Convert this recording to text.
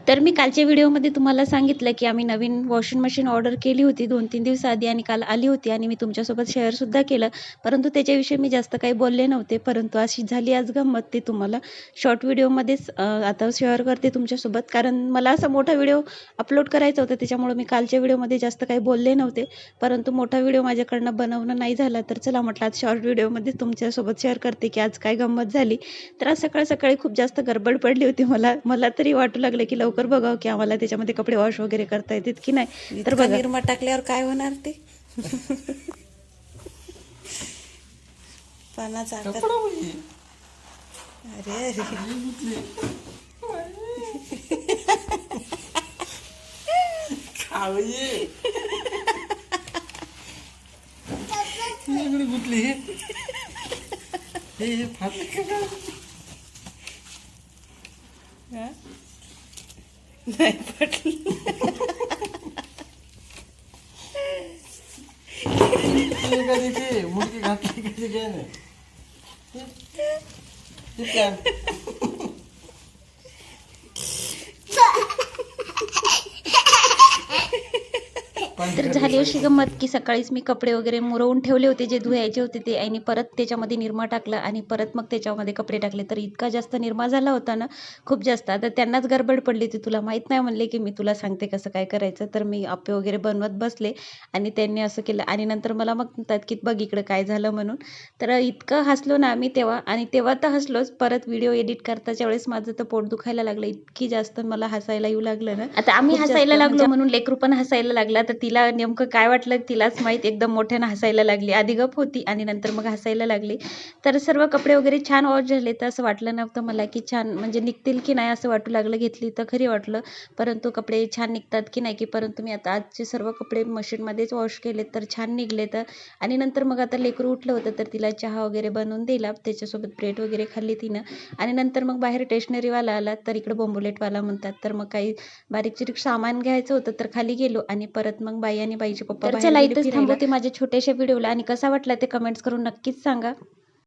तर मी कालच्या व्हिडिओमध्ये तुम्हाला सांगितलं, की आम्ही नवीन वॉशिंग मशीन ऑर्डर केली होती 2-3 दिवसाआधी आणि काल आली होती आणि मी तुमच्यासोबत शेअरसुद्धा केलं. परंतु त्याच्याविषयी मी जास्त काही बोलले नव्हते. परंतु अशी झाली आज गंमत, ती तुम्हाला शॉर्ट व्हिडिओमध्येच आता शेअर करते तुमच्यासोबत. कारण मला असा मोठा व्हिडिओ अपलोड करायचा होता, त्याच्यामुळे मी कालच्या व्हिडिओमध्ये जास्त काही बोलले नव्हते. परंतु मोठा व्हिडिओ माझ्याकडनं बनवणं नाही झाला, तर चला म्हटलं आज शॉर्ट व्हिडिओमध्ये तुमच्यासोबत शेअर करते, की आज काय गंमत झाली. तर आज सकाळी खूप जास्त गडबड पडली होती मला तरी वाटू लागलं, की लवकर बघावं, की आम्हाला त्याच्यामध्ये कपडे वॉश वगैरे करता येतात की नाही. तर बघा निरमा टाकल्यावर काय होणार ते पानाचा आकार. अरे गुतली नाही पटलं. मुलगी घातली कधी काय नाही हे प्लॅन. तर झाली अशी गंमत, की सकाळीच मी कपडे वगैरे मुरवून ठेवले होते, जे धुवायचे होते ते, आणि परत त्याच्यामध्ये निरमा टाकला आणि परत मग त्याच्यामध्ये कपडे टाकले. तर इतका जास्त निरमा झाला होता ना, खूप जास्त. आता त्यांनाच गडबड पडली होती, तुला माहीत नाही म्हणले, की मी तुला सांगते कसं काय करायचं. तर मी आप्पे वगैरे बनवत बसले आणि त्यांनी असं केलं आणि नंतर मला मग म्हणतात, की बघ इकडं काय झालं म्हणून. तर इतकं हसलो ना आम्ही तेव्हा, आणि तेव्हा तर हसलोच, परत व्हिडिओ एडिट करताच्या वेळेस माझं तर पोट दुखायला लागलं. इतकी जास्त मला हसायला येऊ लागलं ना. आता आम्ही हसायला लागलो म्हणून लेकरू पण हसायला लागला. तर तिला नेमकं काय वाटलं तिलाच माहीत, एकदम मोठ्यानं हसायला लागली. आधी गप होती आणि नंतर मग हसायला लागली. तर सर्व कपडे वगैरे छान वॉश झाले. तर असं वाटलं नव्हतं मला, की छान म्हणजे निघतील की नाही असं वाटू लागलं. घेतली तर खरी वाटलं, परंतु कपडे छान निघतात की नाही, की परंतु मी आता आजचे सर्व कपडे मशीनमध्येच वॉश केले तर छान निघले. तर आणि नंतर मग आता लेकरू उठलं होतं, तर तिला चहा वगैरे बनवून दिला, त्याच्यासोबत ब्रेड वगैरे खाल्ली तिनं. आणि नंतर मग बाहेर स्टेशनरीवाला आला, तर इकडं बोंबलेटवाला म्हणतात. तर मग काही बारीक चिरीक सामान घ्यायचं होतं, तर खाली गेलो आणि परत मग बाई आणि बाईचे पप्पा बाहेर गेले फिरायला. थांबवते माझ्या छोट्याशा व्हिडिओला, आणि कसा वाटला ते कमेंट्स करून नक्कीच सांगा.